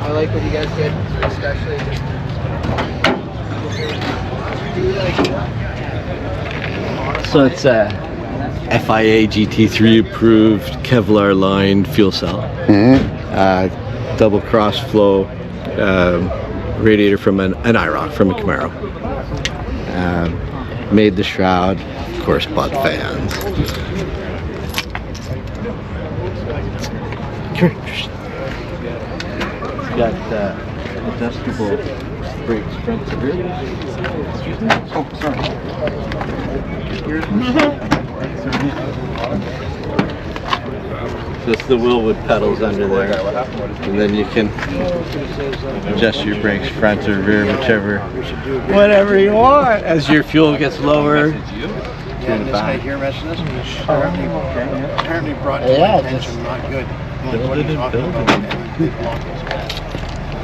I like what you guys did, especially. So it's a FIA GT3 approved Kevlar lined fuel cell. Double cross flow radiator from an IROC from a Camaro. Made the shroud, of course bought fans. It's got adjustable brakes front to rear. Excuse me? Oh, sorry. Just the Willwood pedals under there, and then you can adjust your brakes front or rear, whatever you want. As your fuel gets lower, turn it back. Apparently brought to my attention, not good.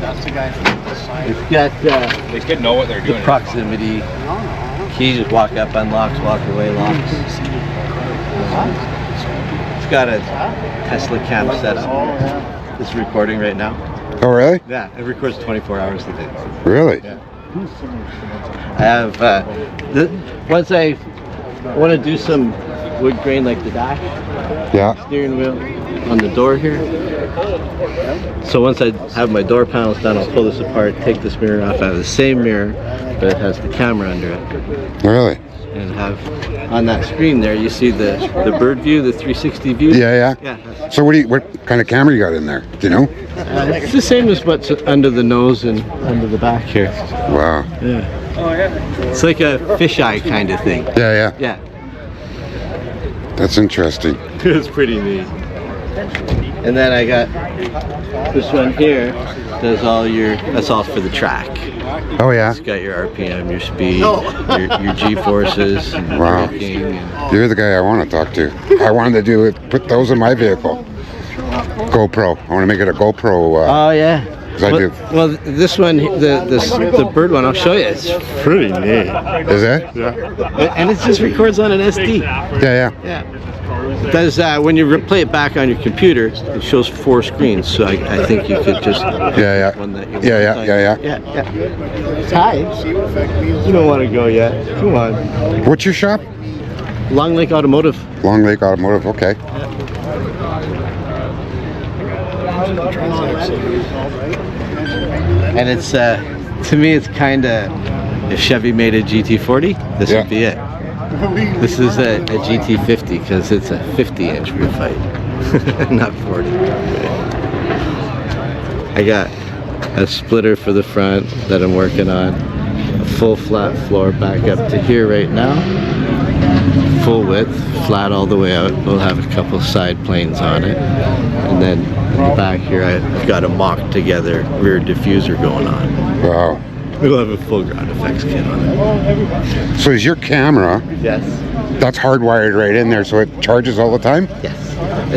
That's the guy from the side. It's got They could know what they're doing. the proximity. Keys, just walk up, unlocks, walk away, locks. It's got a Tesla cam setup. It's recording right now. Oh, really? Yeah, it records 24 hours a day. Really? Yeah. I have, once I want to do some wood grain like the dash, Yeah. steering wheel on the door here. So once I have my door panels done, I'll pull this apart, take this mirror off. I have the same mirror, but it has the camera under it. Really? And have on that screen there, you see the bird view, the 360 view. Yeah. So what kind of camera you got in there? Do you know? It's the same as what's under the nose and under the back here. Wow. Yeah. It's like a fisheye kind of thing. Yeah. Yeah. That's interesting. It's pretty neat. And then I got this one here. Does all your, that's all for the track. Oh, yeah? It's got your RPM, your speed, your G-forces, and Wow. braking. And You're the guy I want to talk to. I wanted to do it, put those in my vehicle. GoPro. I want to make it a GoPro. oh yeah. Well, this one, the bird one, I'll show you. It's pretty neat. Is it? Yeah. And it just records on an SD. Yeah. Yeah. It does, when you play it back on your computer, it shows 4 screens. So I think you could just Yeah. one that you Yeah. Hi. You don't want to go yet. Come on. What's your shop? Long Lake Automotive. Long Lake Automotive. Okay. And it's to me, it's kind of, if Chevy made a GT40, this would be it. This is a GT50 because it's a 50-inch rear height, not 40. I got a splitter for the front that I'm working on, a full flat floor back up to here right now, full width, flat all the way out. We'll have a couple side planes on it, and then in the back here I've got a mocked together rear diffuser going on. Wow. We'll have a full ground effects kit on it. So is your camera, Yes. that's hardwired right in there so it charges all the time? Yes.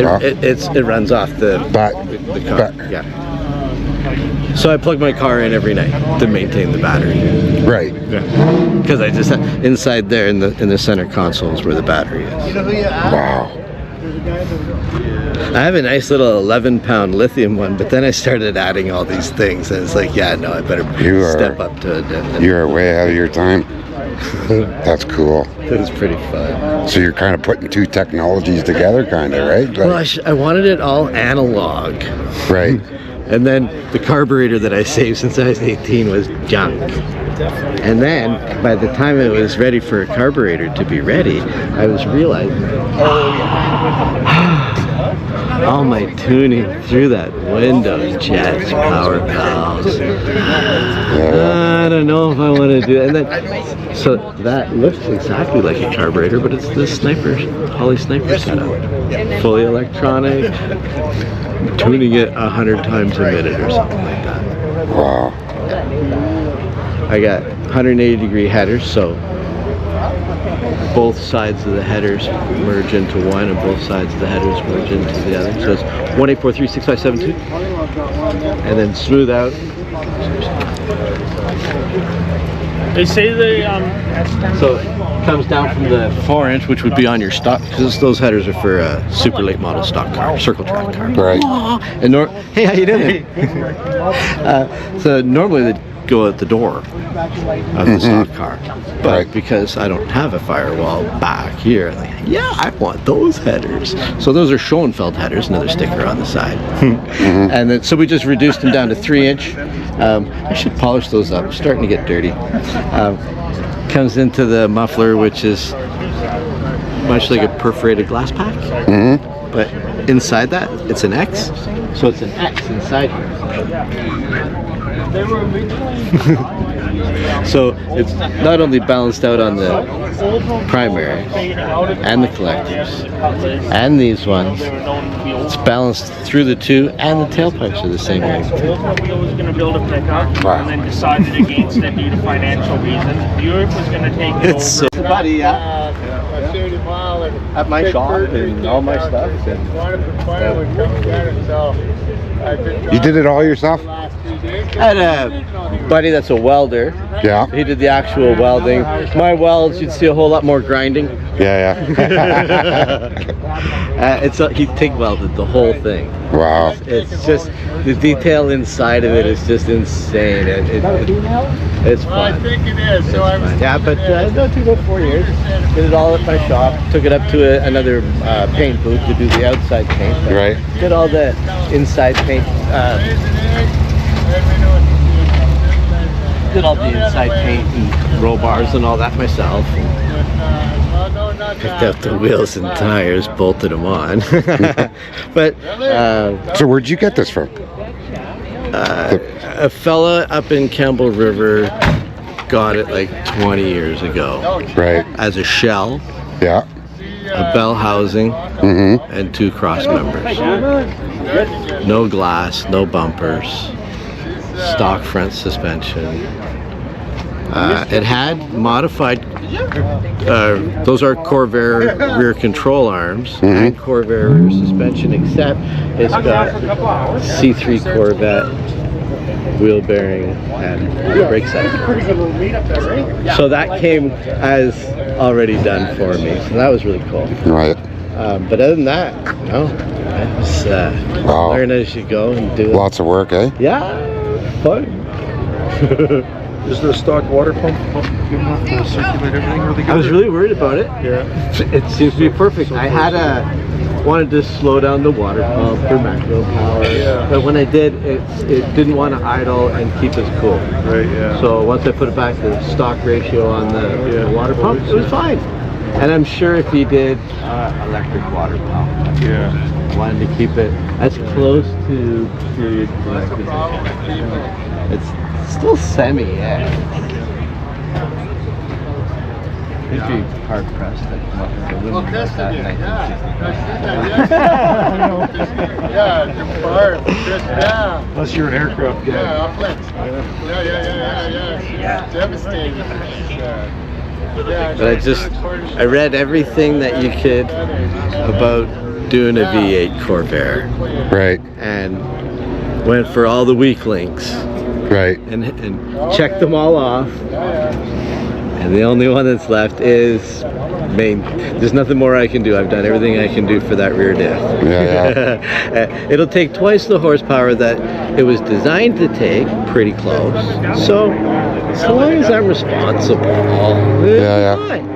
Wow. It runs off the car. Yeah. So I plug my car in every night to maintain the battery. Right. Yeah. Because I just inside there in the center console is where the battery is. Wow. I have a nice little 11-pound lithium one, but then I started adding all these things, and it's like, yeah, no, I better step up to it. You're way ahead of your time. That's cool. It was pretty fun. So you're kind of putting 2 technologies together, kind of, right? Like, Well, I wanted it all analog. right. And then the carburetor that I saved since I was 18 was junk. And then by the time it was ready for a carburetor to be ready, I was realizing all my tuning through that window, jets, power valves. I don't know if I want to do that. And then, so that looks exactly like a carburetor, but it's the Holley Sniper setup. Fully electronic, tuning it 100 times a minute or something like that. Wow. I got 180-degree headers, so both sides of the headers merge into one, and both sides of the headers merge into the other. So it's 1843657 and then smooth out. They say they So it comes down from the 4-inch, which would be on your stock, because those headers are for a super late model stock car, circle track car. Right. And hey, how you doing? So normally they go out the door of the stock car, but Right. because I don't have a firewall back here, like, yeah, I want those headers. So those are Schoenfeld headers, another sticker on the side. And then so we just reduced them down to 3-inch. I should polish those up. Starting to get dirty. Comes into the muffler, which is much like a perforated glass pack, but inside that it's an X, so it's an X inside here. So it's not only balanced out on the primary and the collectors and these ones, it's balanced through the two, and the tailpipes are the same way. We was going to build a pickup and then decided against it due to financial reasons. Europe was going to take it It's so buddy, at my shop and all my stuff. You did it all yourself? I had a buddy that's a welder. Yeah. He did the actual welding. My welds, you'd see a whole lot more grinding. Yeah. He TIG welded the whole thing. Wow. It's just the detail inside of it is just insane. It's fun. I think it is. So I was. Yeah, but it took about 4 years. Did it all at my shop. Took it up to another paint booth to do the outside paint. Right. Did all the inside paint. Did all the inside paint and roll bars and all that myself. Picked out the wheels and tires, bolted them on. But So where'd you get this from? a fella up in Campbell River got it like 20 years ago Right. as a shell, Yeah. a bell housing, and 2 cross members. No glass, no bumpers, stock front suspension. It had modified, those are Corvair rear control arms and Corvair rear suspension, except it's got C3 Corvette wheel bearing and brake set. So that came as already done for me, so that was really cool. Right. But other than that, no, it was Wow. learn as you go and do it. Lots of work, eh? Yeah, fun. Is the stock water pump good enough to circulate everything really good? I was really worried about it. Yeah. It seems to be perfect. I had wanted to slow down the water pump for macro power, but when I did, it didn't want to idle and keep us cool. Right, yeah. So once I put it back to stock ratio on the water pump, it was fine. And I'm sure if you did electric water pump, Yeah. wanted to keep it as close to period correct as I can. It's still semi, yeah. You'd be hard pressed to come up with a women like that in 1960. Yeah. Unless you're an aircraft guy. Yeah, uplands. Yeah. Devastating. But I read everything that you could about doing a V8 Corvair Right. and went for all the weak links Right. and checked them all off. And the only one that's left is main. There's nothing more I can do. I've done everything I can do for that rear diff. Yeah. It'll take twice the horsepower that it was designed to take, pretty close. So, as long as I'm responsible, Yeah. fine.